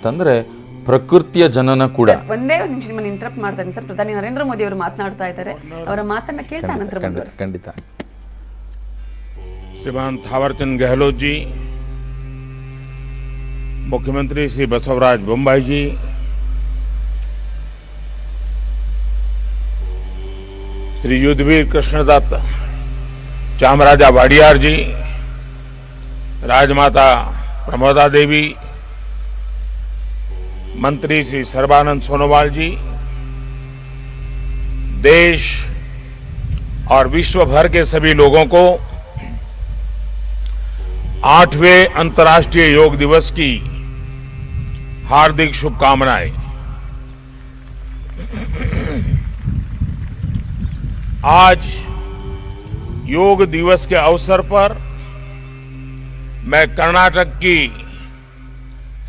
ಅಂತಂದ್ರೆ ಪ್ರಕೃತಿಯ ಜನನ ಕೂಡ. ಒಂದೇ ಒಂದು ನಿಮಿಷ ನಿಮ್ಮನ್ನು ಇಂಟರಪ್ಟ್ ಮಾಡ್ತಾನೆ ಸರ್. ಪ್ರಧಾನಿ ನರೇಂದ್ರ ಮೋದಿ ಅವರು ಮಾತನಾಡ್ತಾ ಇದ್ದಾರೆ, ಅವರ ಮಾತನ್ನ ಕೇಳ್ತಾ ನಂತರ ಮುಂದುವರಿಸಿ. ಖಂಡಿತ. श्रीमान थावरचंद गहलोत जी, मुख्यमंत्री श्री बसवराज बोम्बाई जी, श्री युद्धवीर कृष्णदत्त चामराजा वाडियार जी, राजमाता प्रमोदा देवी, मंत्री श्री सर्बानंद सोनोवाल जी, देश और विश्व भर के सभी लोगों को 8वें अंतर्राष्ट्रीय योग दिवस की हार्दिक शुभकामनाएं। आज योग दिवस के अवसर पर मैं कर्नाटक की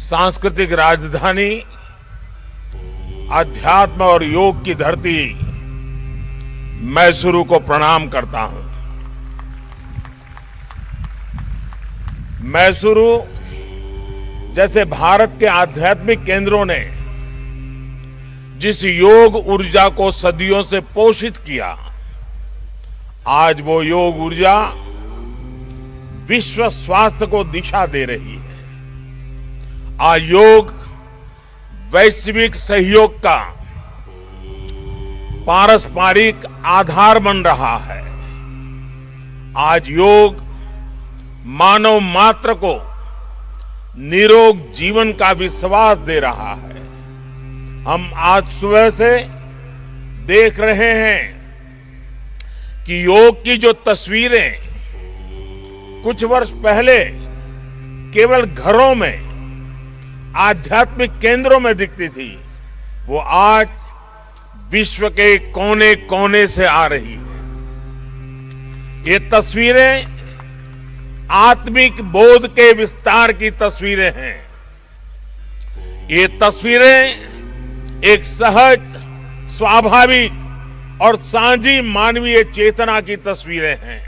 सांस्कृतिक राजधानी, अध्यात्म और योग की धरती मैसूरू को प्रणाम करता हूं। मैसूरू जैसे भारत के आध्यात्मिक केंद्रों ने जिस योग ऊर्जा को सदियों से पोषित किया, आज वो योग ऊर्जा विश्व स्वास्थ्य को दिशा दे रही है। आज योग वैश्विक सहयोग का पारस्परिक आधार बन रहा है। आज योग मानव मात्र को निरोग जीवन का विश्वास दे रहा है। हम आज सुबह से देख रहे हैं कि योग की जो तस्वीरें कुछ वर्ष पहले केवल घरों में, आध्यात्मिक केंद्रों में दिखती थी, वो आज विश्व के कोने कोने से आ रही है। ये तस्वीरें आत्मिक बोध के विस्तार की तस्वीरें हैं। ये तस्वीरें एक सहज, स्वाभाविक और साझी मानवीय चेतना की तस्वीरें हैं।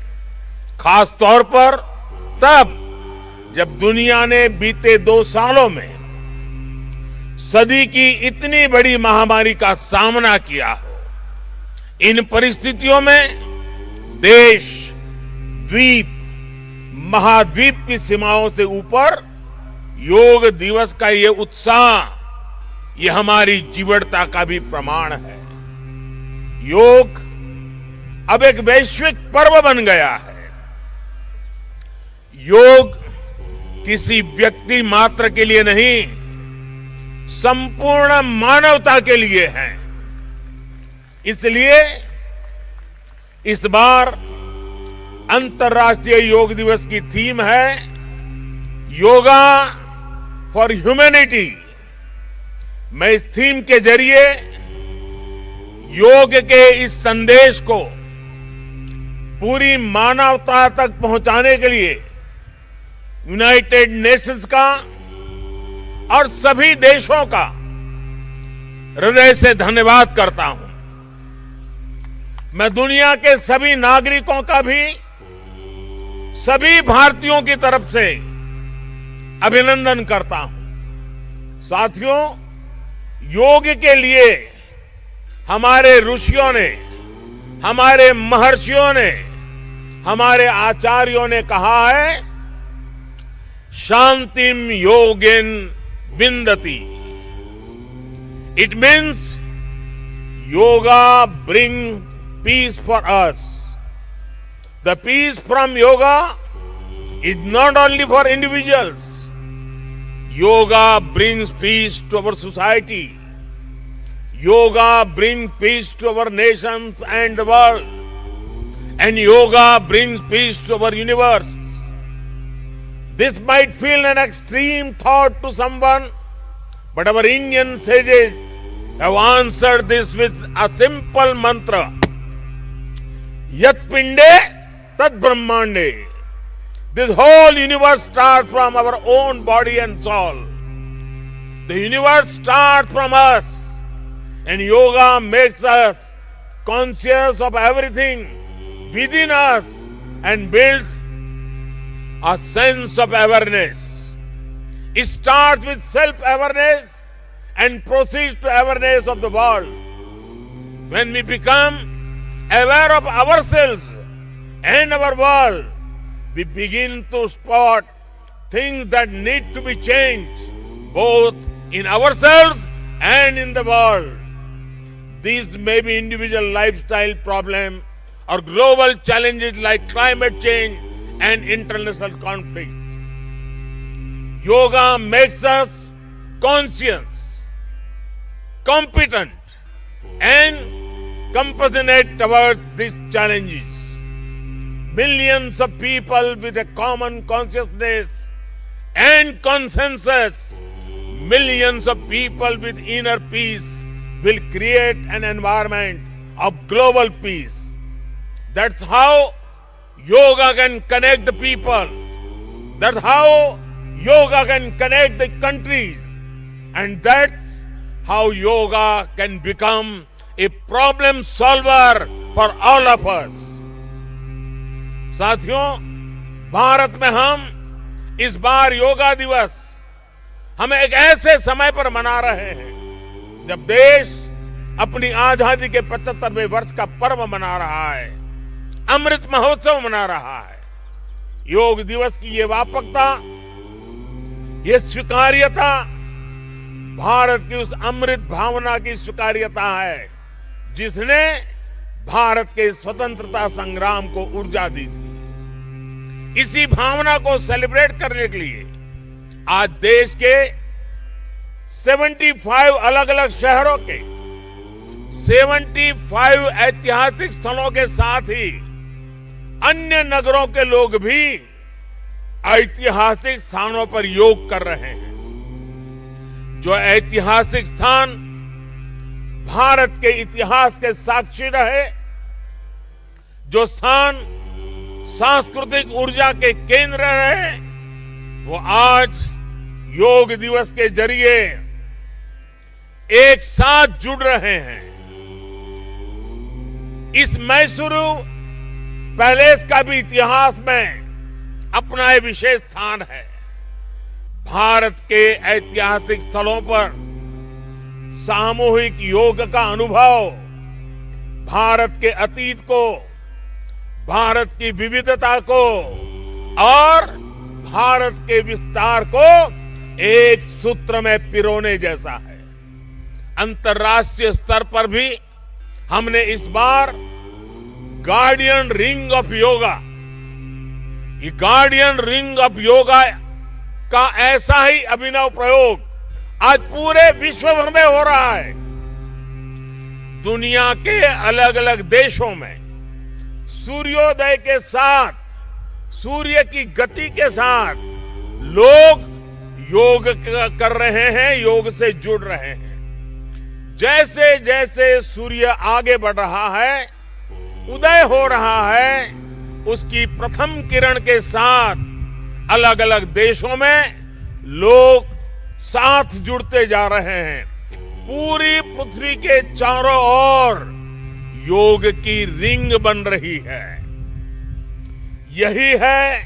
खास तौर पर तब जब दुनिया ने बीते 2 सालों में सदी की इतनी बड़ी महामारी का सामना किया हो। इन परिस्थितियों में देश, द्वीप, महाद्वीप की सीमाओं से ऊपर योग दिवस का ये उत्साह, ये हमारी जीवटता का भी प्रमाण है। योग अब एक वैश्विक पर्व बन गया है। योग किसी व्यक्ति मात्र के लिए नहीं, संपूर्ण मानवता के लिए है। इसलिए इस बार अंतर्राष्ट्रीय योग दिवस की थीम है योगा फॉर ह्यूमैनिटी। मैं इस थीम के जरिए योग के इस संदेश को पूरी मानवता तक पहुंचाने के लिए यूनाइटेड नेशंस का और सभी देशों का हृदय से धन्यवाद करता हूं। मैं दुनिया के सभी नागरिकों का भी सभी भारतीयों की तरफ से अभिनंदन करता हूं। साथियों, योग के लिए हमारे ऋषियों ने, हमारे महर्षियों ने, हमारे आचार्यों ने कहा है, शांतिम योगेन विंदति। It means yoga brings peace for us. The peace from yoga is not only for individuals. Yoga brings peace to our society. Yoga brings peace to our nations and the world. And yoga brings peace to our universe. This might feel an extreme thought to someone, but our Indian sages have answered this with a simple mantra. Yat pinde tat brahmande. This whole universe starts from our own body and soul. The universe starts from us, and yoga makes us conscious of everything within us and builds a sense of awareness. It starts with self-awareness and proceeds to awareness of the world. When we become aware of ourselves and our world, we begin to spot things that need to be changed, both in ourselves and in the world. These may be individual lifestyle problems or global challenges like climate change and international conflicts. Yoga makes us conscious, competent, and compassionate towards these challenges. Millions of people with a common consciousness and consensus, millions of people with inner peace will create an environment of global peace. That's how yoga can connect the people. That's how yoga can connect the countries. And that's how yoga can become a problem solver for all of us. साथियों, भारत में हम इस बार योगा दिवस हम एक ऐसे समय पर मना रहे हैं जब देश अपनी आजादी के 75वें वर्ष का पर्व मना रहा है, अमृत महोत्सव मना रहा है। योग दिवस की ये व्यापकता, ये स्वीकार्यता भारत की उस अमृत भावना की स्वीकार्यता है जिसने भारत के स्वतंत्रता संग्राम को ऊर्जा दी थी। इसी भावना को सेलिब्रेट करने के लिए आज देश के 75 अलग अलग शहरों के 75 ऐतिहासिक स्थलों के साथ ही अन्य नगरों के लोग भी ऐतिहासिक स्थानों पर योग कर रहे हैं। जो ऐतिहासिक स्थान भारत के इतिहास के साक्षी रहे, जो स्थान सांस्कृतिक ऊर्जा के केंद्र रहे, वो आज योग दिवस के जरिए एक साथ जुड़ रहे हैं। इस मैसूरू पैलेस का भी इतिहास में अपना एक विशेष स्थान है। भारत के ऐतिहासिक स्थलों पर सामूहिक योग का अनुभव भारत के अतीत को, भारत की विविधता को और भारत के विस्तार को एक सूत्र में पिरोने जैसा है। अंतर्राष्ट्रीय स्तर पर भी हमने इस बार गार्डियन रिंग ऑफ योगा, ये गार्डियन रिंग ऑफ योगा का ऐसा ही अभिनव प्रयोग आज पूरे विश्व भर में हो रहा है। दुनिया के अलग अलग देशों में सूर्योदय के साथ, सूर्य की गति के साथ लोग योग कर रहे हैं, योग से जुड़ रहे हैं। जैसे जैसे सूर्य आगे बढ़ रहा है, उदय हो रहा है, उसकी प्रथम किरण के साथ अलग अलग देशों में लोग साथ जुड़ते जा रहे हैं। पूरी पृथ्वी के चारों ओर योग की रिंग बन रही है। यही है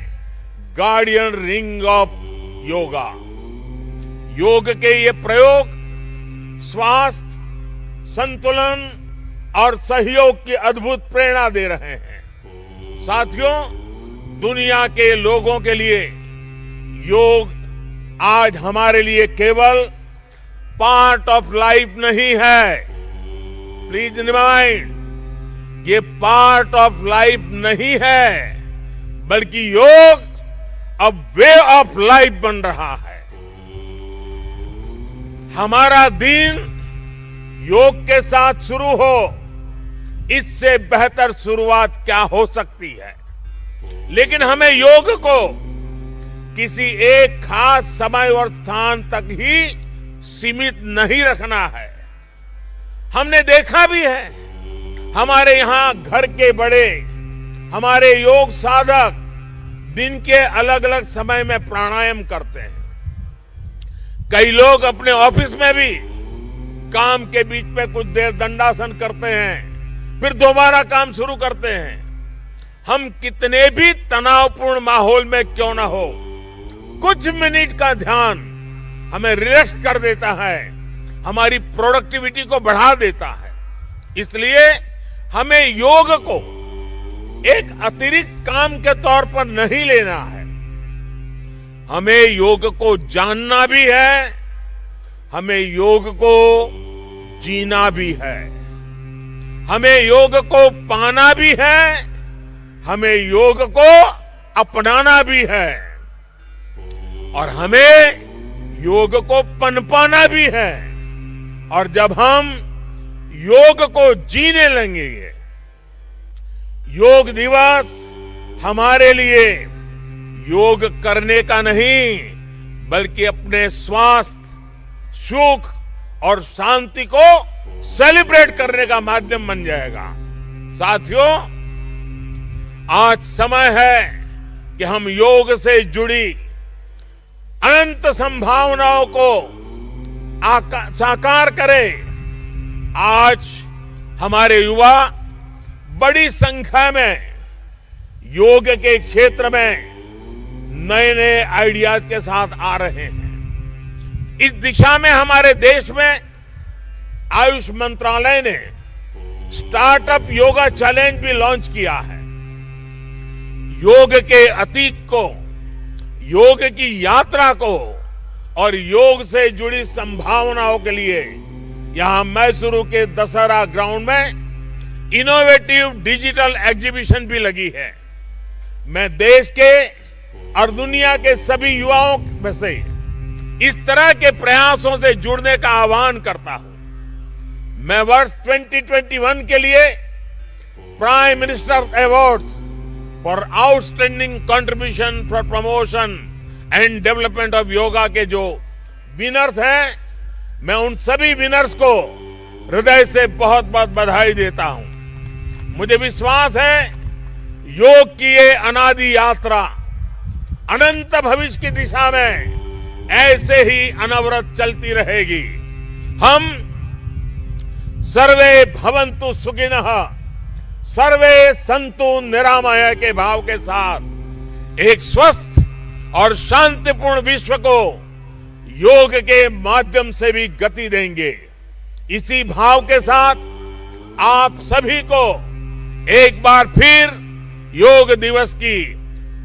गार्डियन रिंग ऑफ योगा। योग के ये प्रयोग स्वास्थ्य, संतुलन और सहयोग की अद्भुत प्रेरणा दे रहे हैं। साथियों, दुनिया के लोगों के लिए योग आज हमारे लिए केवल पार्ट ऑफ लाइफ नहीं है। प्लीज रिमाइंड, ये पार्ट ऑफ लाइफ नहीं है, बल्कि योग अब वे ऑफ लाइफ बन रहा है। हमारा दिन योग के साथ शुरू हो, इससे बेहतर शुरुआत क्या हो सकती है। लेकिन हमें योग को किसी एक खास समय और स्थान तक ही सीमित नहीं रखना है। हमने देखा भी है, हमारे यहां घर के बड़े, हमारे योग साधक दिन के अलग अलग समय में प्राणायाम करते हैं। कई लोग अपने ऑफिस में भी काम के बीच में कुछ देर दंडासन करते हैं, फिर दोबारा काम शुरू करते हैं। हम कितने भी तनावपूर्ण माहौल में क्यों न हो, कुछ मिनट का ध्यान हमें रिलैक्स कर देता है, हमारी प्रोडक्टिविटी को बढ़ा देता है। इसलिए हमें योग को एक अतिरिक्त काम के तौर पर नहीं लेना है। हमें योग को जानना भी है, हमें योग को जीना भी है, हमें योग को पाना भी है, हमें योग को अपनाना भी है और हमें योग को पनपाना भी है। और जब हम योग को जीने लगेंगे, योग दिवस हमारे लिए योग करने का नहीं बल्कि अपने स्वास्थ्य, सुख और शांति को सेलिब्रेट करने का माध्यम बन जाएगा। साथियों, आज समय है कि हम योग से जुड़ी अनंत संभावनाओं को साकार करें। आज हमारे युवा बड़ी संख्या में योग के क्षेत्र में नए नए आइडियाज के साथ आ रहे हैं। इस दिशा में हमारे देश में आयुष मंत्रालय ने स्टार्टअप योगा चैलेंज भी लॉन्च किया है। योग के अतीत को, योग की यात्रा को और योग से जुड़ी संभावनाओं के लिए यहां मैसूरू के दशहरा ग्राउंड में इनोवेटिव डिजिटल एग्जीबिशन भी लगी है। मैं देश के और दुनिया के सभी युवाओं में से इस तरह के प्रयासों से जुड़ने का आह्वान करता हूं। मैं वर्ष 2021 के लिए prime minister awards for outstanding contribution for promotion and development of yoga के जो विनर्स हैं, मैं उन सभी विनर्स को हृदय से बहुत बहुत बधाई देता हूं। मुझे विश्वास है योग की ये अनादि यात्रा अनंत भविष्य की दिशा में ऐसे ही अनवरत चलती रहेगी। हम सर्वे भवन्तु सुखिनः, सर्वे सन्तु निरामय के भाव के साथ एक स्वस्थ और शांतिपूर्ण विश्व को योग के माध्यम से भी गति देंगे। इसी भाव के साथ आप सभी को एक बार फिर योग दिवस की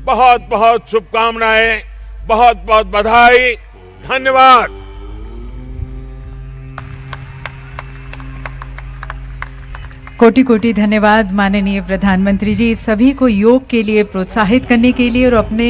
बहुत बहुत शुभकामनाएं, बहुत बहुत बधाई, धन्यवाद। कोटि कोटि धन्यवाद माननीय प्रधानमंत्री जी, सभी को योग के लिए प्रोत्साहित करने के लिए और अपने